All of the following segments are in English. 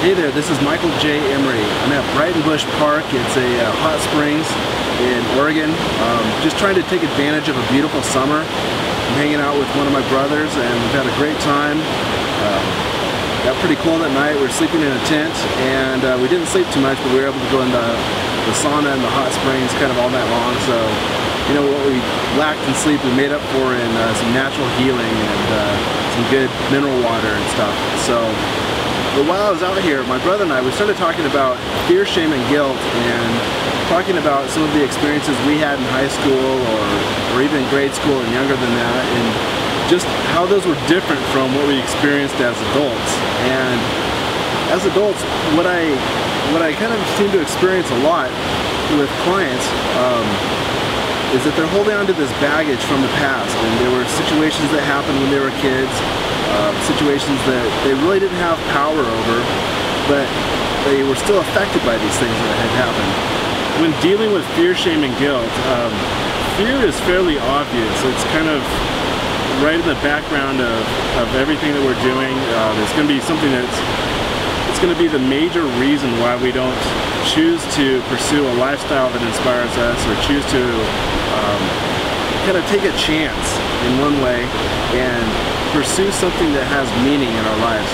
Hey there, this is Michael J. Emery. I'm at Brighton Bush Park. It's a hot springs in Oregon. Just trying to take advantage of a beautiful summer. I'm hanging out with one of my brothers and we've had a great time. Got pretty cold at night. We were sleeping in a tent and we didn't sleep too much, but we were able to go in the sauna and the hot springs kind of all night long. So, you know, what we lacked in sleep we made up for in some natural healing and some good mineral water and stuff. So, but while I was out here, my brother and I, we started talking about fear, shame, and guilt, and talking about some of the experiences we had in high school or even grade school and younger than that, and just how those were different from what we experienced as adults. And as adults, what I kind of seem to experience a lot with clients is that they're holding on to this baggage from the past, and there were situations that happened when they were kids, situations that they really didn't have power over, but they were still affected by these things that had happened. When dealing with fear, shame, and guilt, fear is fairly obvious. It's kind of right in the background of everything that we're doing. It's going to be something it's going to be the major reason why we don't choose to pursue a lifestyle that inspires us, or choose to kind of take a chance in one way and pursue something that has meaning in our lives.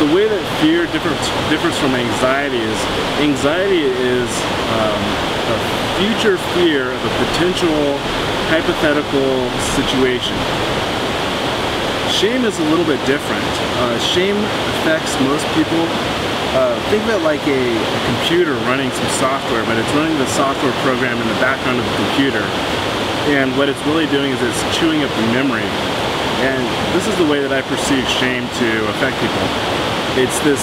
The way that fear differs from anxiety is a future fear of a potential hypothetical situation. Shame is a little bit different. Shame affects most people. Think of it like a computer running some software, but it's running the software program in the background of the computer. And what it's really doing is it's chewing up the memory. And this is the way that I perceive shame to affect people. It's this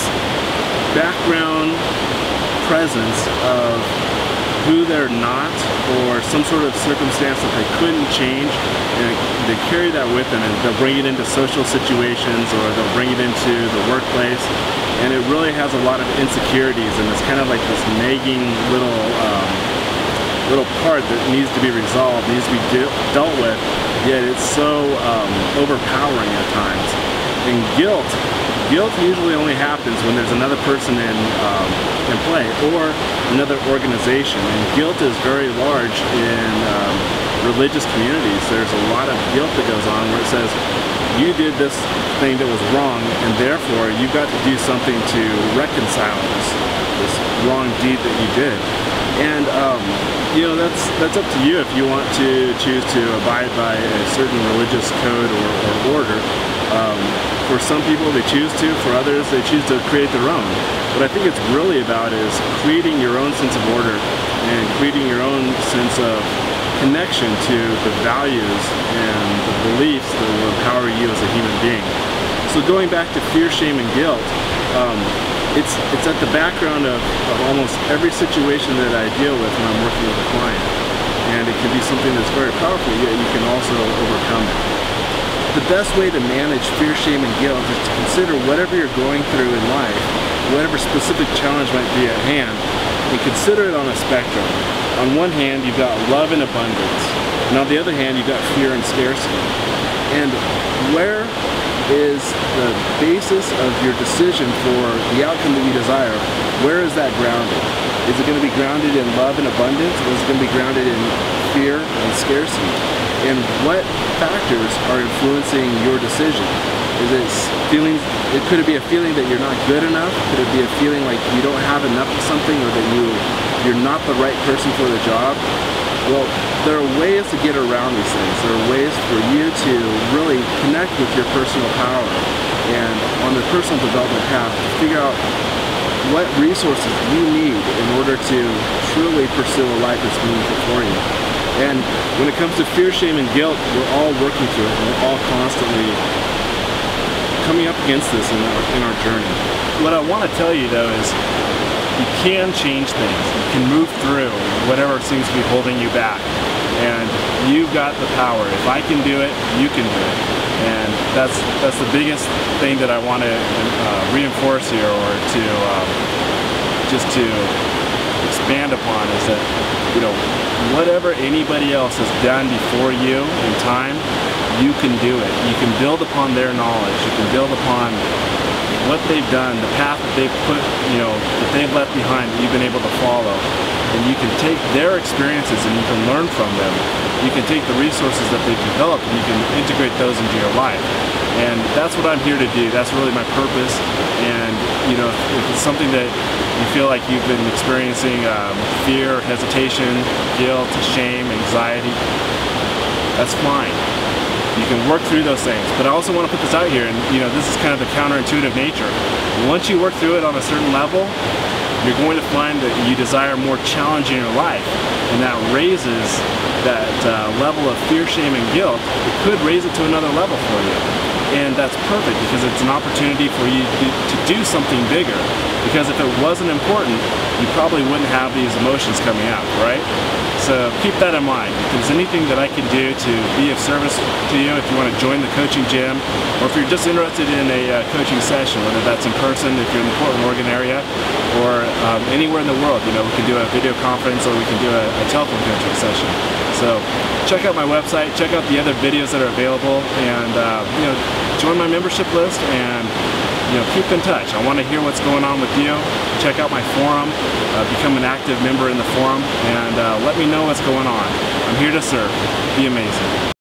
background presence of who they're not, or some sort of circumstance that they couldn't change, and they carry that with them, and they'll bring it into social situations, or they'll bring it into the workplace, and it really has a lot of insecurities, and it's kind of like this nagging little part that needs to be resolved, needs to be dealt with, yet it's so overpowering at times. And guilt usually only happens when there's another person in play, or another organization. And guilt is very large in religious communities. There's a lot of guilt that goes on where it says, you did this thing that was wrong, and therefore you've got to do something to reconcile this wrong deed that you did. And you know, that's up to you if you want to choose to abide by a certain religious code or order. For some people they choose to, for others they choose to create their own. What I think it's really about is creating your own sense of order and creating your own sense of connection to the values and the beliefs that will empower you as a human being. So going back to fear, shame, and guilt, it's at the background of almost every situation that I deal with when I'm working with a client. And it can be something that's very powerful, yet you can also overcome it. The best way to manage fear, shame, and guilt is to consider whatever you're going through in life, whatever specific challenge might be at hand, and consider it on a spectrum. On one hand, you've got love and abundance, and on the other hand, you've got fear and scarcity. And where is the basis of your decision for the outcome that you desire? Where is that grounded? Is it going to be grounded in love and abundance, or is it going to be grounded in fear and scarcity? And what factors are influencing your decision? Is it feelings? Could it be a feeling that you're not good enough? Could it be a feeling like you don't have enough of something, or that you're not the right person for the job? Well, there are ways to get around these things. There are ways for you to really connect with your personal power, and on the personal development path, to figure out what resources you need in order to truly pursue a life that's meaningful for you. And when it comes to fear, shame, and guilt, we're all working through it, and we're all constantly coming up against this in our journey. What I want to tell you, though, is you can change things. You can move through whatever seems to be holding you back. And you've got the power. If I can do it, you can do it. And that's the biggest thing that I want to reinforce here, or to just to expand upon, is that, you know, whatever anybody else has done before you in time, you can do it. You can build upon their knowledge. You can build upon what they've done, the path that they've put, that they've left behind, that you've been able to follow. And you can take their experiences and you can learn from them. You can take the resources that they've developed and you can integrate those into your life. And that's what I'm here to do. That's really my purpose. And if it's something that you feel like you've been experiencing fear, hesitation, guilt, shame, anxiety, that's fine. You can work through those things. But I also want to put this out here, and this is kind of the counterintuitive nature. Once you work through it on a certain level, you're going to find that you desire more challenge in your life, and that raises that level of fear, shame, and guilt. It could raise it to another level for you. And that's perfect, because it's an opportunity for you to do something bigger. Because if it wasn't important, you probably wouldn't have these emotions coming out, right? So keep that in mind. If there's anything that I can do to be of service to you, if you want to join the coaching gym, or if you're just interested in a coaching session, whether that's in person, if you're in the Portland, Oregon area, or anywhere in the world, we can do a video conference or we can do a telephone coaching session. So check out my website, check out the other videos that are available, and join my membership list and keep in touch. I want to hear what's going on with you. Check out my forum, become an active member in the forum, and let me know what's going on. I'm here to serve. Be amazing.